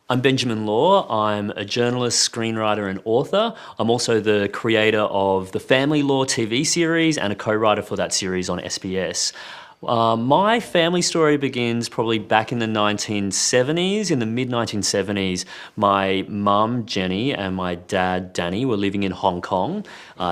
I'm Benjamin Law. I'm a journalist, screenwriter, and author. I'm also the creator of the Family Law TV series and a co-writer for that series on SBS. My family story begins probably back in the 1970s. In the mid-1970s, my mum, Jenny, and my dad, Danny, were living in Hong Kong.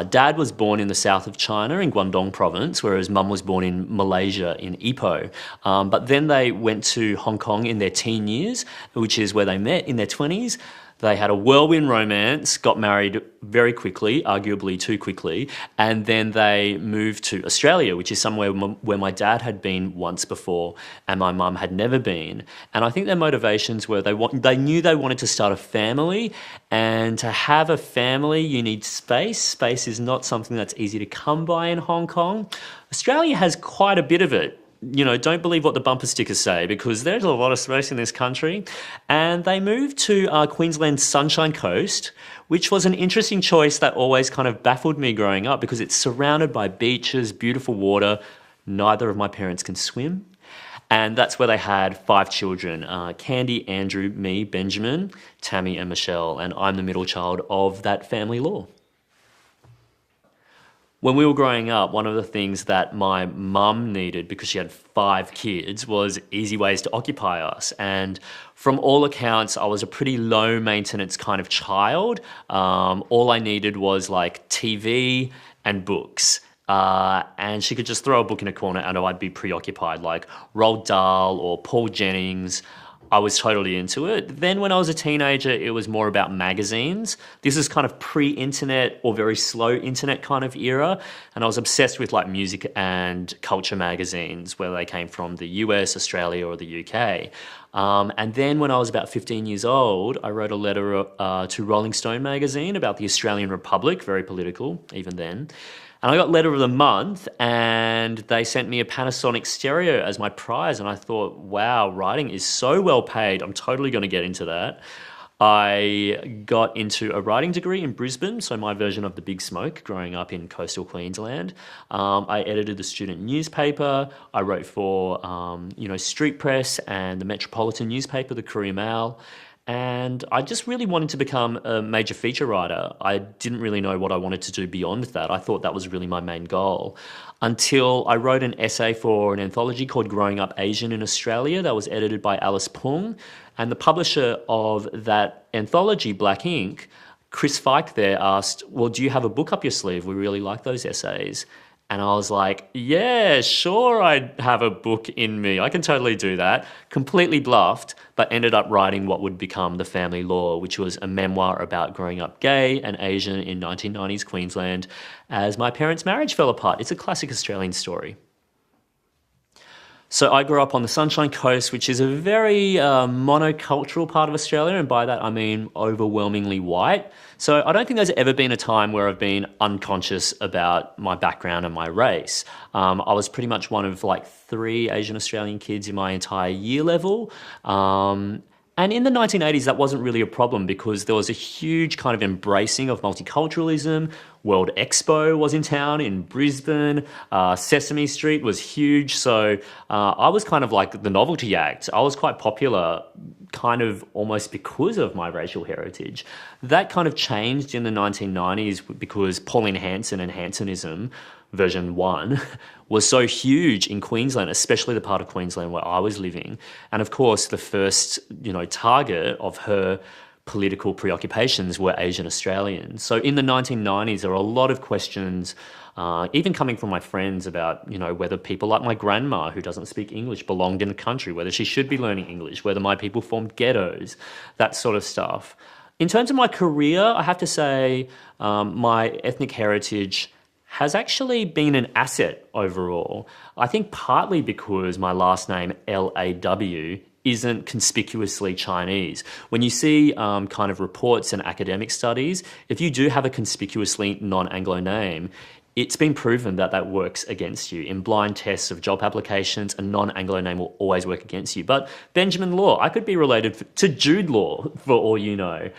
Dad was born in the south of China in Guangdong province, whereas mum was born in Malaysia in Ipoh. But then they went to Hong Kong in their teen years, which is where they met in their 20s. They had a whirlwind romance, got married very quickly, arguably too quickly, and then they moved to Australia, which is somewhere where my dad had been once before and my mum had never been. And I think their motivations were they knew they wanted to start a family, and to have a family, you need space. Space is not something that's easy to come by in Hong Kong. Australia has quite a bit of it. Don't believe what the bumper stickers say, because there's a lot of space in this country. And they moved to Queensland's Sunshine Coast, which was an interesting choice that always kind of baffled me growing up, because it's surrounded by beaches, beautiful water. Neither of my parents can swim. And that's where they had 5 children, Candy, Andrew, me, Benjamin, Tammy and Michelle. And I'm the middle child of that family law. When we were growing up, one of the things that my mum needed, because she had 5 kids, was easy ways to occupy us. And from all accounts, I was a pretty low maintenance kind of child. All I needed was like TV and books. And she could just throw a book in a corner and I'd be preoccupied, like Roald Dahl or Paul Jennings. I was totally into it. Then when I was a teenager, it was more about magazines. This is kind of pre-internet or very slow internet kind of era. And I was obsessed with like music and culture magazines, whether they came from the US, Australia, or the UK. And then when I was about 15 years old, I wrote a letter to Rolling Stone magazine about the Australian Republic, very political even then. And I got letter of the month, and they sent me a Panasonic stereo as my prize. And I thought, wow, writing is so well paid. I'm totally going to get into that. I got into a writing degree in Brisbane, so my version of the Big Smoke growing up in coastal Queensland. I edited the student newspaper. I wrote for, Street Press and the Metropolitan newspaper, the Courier Mail. And I just really wanted to become a major feature writer. I didn't really know what I wanted to do beyond that. I thought that was really my main goal, until I wrote an essay for an anthology called Growing Up Asian in Australia that was edited by Alice Pung. And the publisher of that anthology, Black Ink, Chris Fike there asked, well, do you have a book up your sleeve? We really like those essays. And I was like, yeah, sure, I have a book in me. I can totally do that. Completely bluffed, but ended up writing what would become The Family Law, which was a memoir about growing up gay and Asian in 1990s Queensland as my parents' marriage fell apart. It's a classic Australian story. So I grew up on the Sunshine Coast, which is a very monocultural part of Australia, and by that I mean overwhelmingly white. So I don't think there's ever been a time where I've been unconscious about my background and my race. I was pretty much one of like 3 Asian Australian kids in my entire year level. And in the 1980s, that wasn't really a problem because there was a huge kind of embracing of multiculturalism. World Expo was in town in Brisbane. Sesame Street was huge. So I was kind of like the novelty act. I was quite popular kind of almost because of my racial heritage. That kind of changed in the 1990s because Pauline Hanson and Hansonism version 1 was so huge in Queensland, especially the part of Queensland where I was living. And of course, the first, target of her political preoccupations were Asian Australians. So in the 1990s, there were a lot of questions, even coming from my friends about, whether people like my grandma, who doesn't speak English, belonged in the country, whether she should be learning English, whether my people formed ghettos, that sort of stuff. In terms of my career, I have to say my ethnic heritage has actually been an asset overall. I think partly because my last name, Law, isn't conspicuously Chinese. When you see kind of reports and academic studies, if you do have a conspicuously non-Anglo name, it's been proven that that works against you. In blind tests of job applications, a non-Anglo name will always work against you. But Benjamin Law, I could be related to Jude Law, for all you know.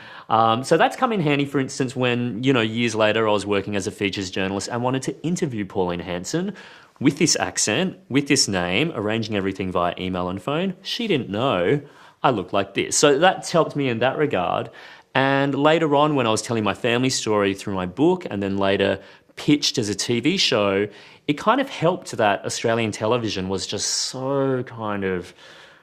So that's come in handy, for instance, when, years later I was working as a features journalist and wanted to interview Pauline Hanson with this accent, with this name, arranging everything via email and phone. She didn't know. I look like this. So that's helped me in that regard. And later on, when I was telling my family story through my book and then later pitched as a TV show, it kind of helped that Australian television was just so kind of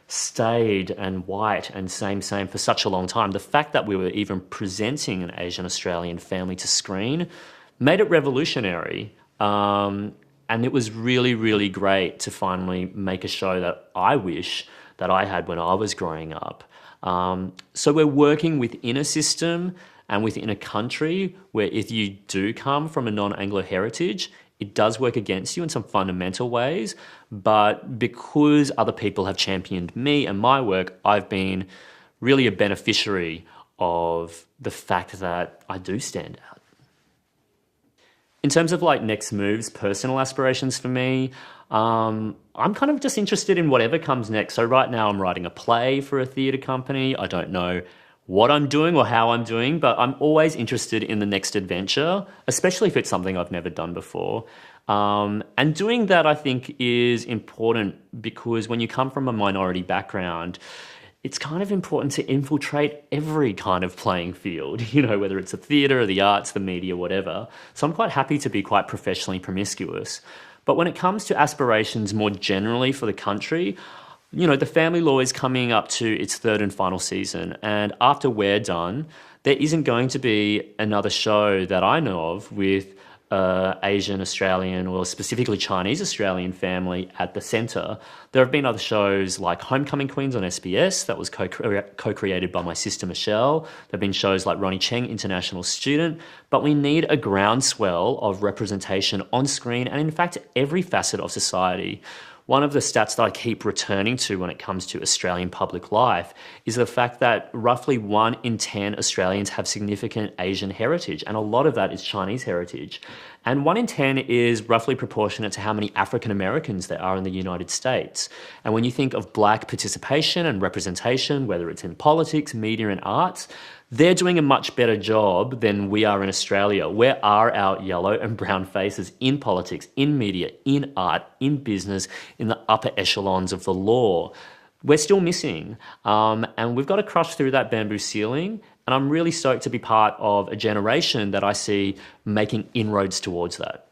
staid and white and same for such a long time. The fact that we were even presenting an Asian Australian family to screen made it revolutionary. And it was really, really great to finally make a show that I wish that I had when I was growing up. So we're working within a system and within a country where if you do come from a non-Anglo heritage, it does work against you in some fundamental ways. But because other people have championed me and my work, I've been really a beneficiary of the fact that I do stand out. In terms of like next moves, personal aspirations for me, I'm kind of just interested in whatever comes next. So right now I'm writing a play for a theatre company. I don't know what I'm doing or how I'm doing, but I'm always interested in the next adventure, especially if it's something I've never done before. And doing that, I think, is important because when you come from a minority background, it's kind of important to infiltrate every kind of playing field, whether it's the theatre or the arts, the media, whatever. So I'm quite happy to be quite professionally promiscuous. But when it comes to aspirations more generally for the country, the Family Law is coming up to its third and final season. And after we're done, there isn't going to be another show that I know of with Asian Australian or specifically Chinese Australian family at the centre. There have been other shows like Homecoming Queens on SBS that was co-created by my sister Michelle. There have been shows like Ronnie Cheng, International Student, but we need a groundswell of representation on screen and in fact every facet of society. One of the stats that I keep returning to when it comes to Australian public life is the fact that roughly 1 in 10 Australians have significant Asian heritage, and a lot of that is Chinese heritage. And 1 in 10 is roughly proportionate to how many African Americans there are in the United States. And when you think of black participation and representation, whether it's in politics, media and arts, they're doing a much better job than we are in Australia. Where are our yellow and brown faces in politics, in media, in art, in business, in the upper echelons of the law? We're still missing. And we've got to crush through that bamboo ceiling. And I'm really stoked to be part of a generation that I see making inroads towards that.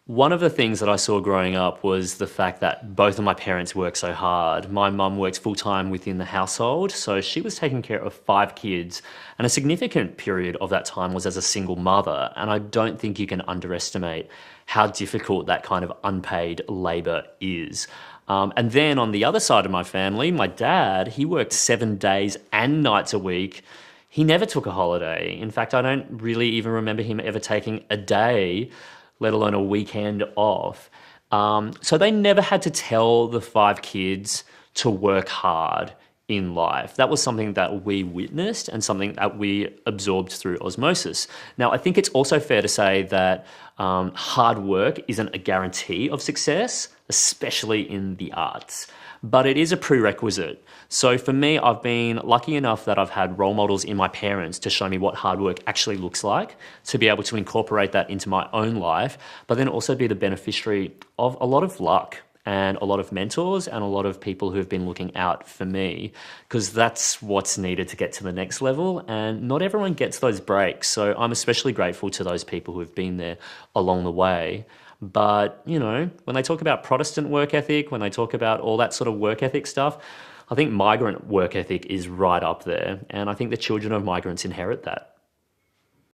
One of the things that I saw growing up was the fact that both of my parents work so hard. My mum works full-time within the household, so she was taking care of 5 kids, and a significant period of that time was as a single mother, and I don't think you can underestimate how difficult that kind of unpaid labour is. And then on the other side of my family, my dad, he worked 7 days and nights a week. He never took a holiday. In fact, I don't really even remember him ever taking a day, let alone a weekend off. So they never had to tell the 5 kids to work hard in life. That was something that we witnessed and something that we absorbed through osmosis. Now, I think it's also fair to say that hard work isn't a guarantee of success, especially in the arts, but it is a prerequisite. So for me, I've been lucky enough that I've had role models in my parents to show me what hard work actually looks like, to be able to incorporate that into my own life, but then also be the beneficiary of a lot of luck and a lot of mentors and a lot of people who have been looking out for me, because that's what's needed to get to the next level. And not everyone gets those breaks. So I'm especially grateful to those people who have been there along the way. But, when they talk about Protestant work ethic, when they talk about all that sort of work ethic stuff, I think migrant work ethic is right up there. And I think the children of migrants inherit that.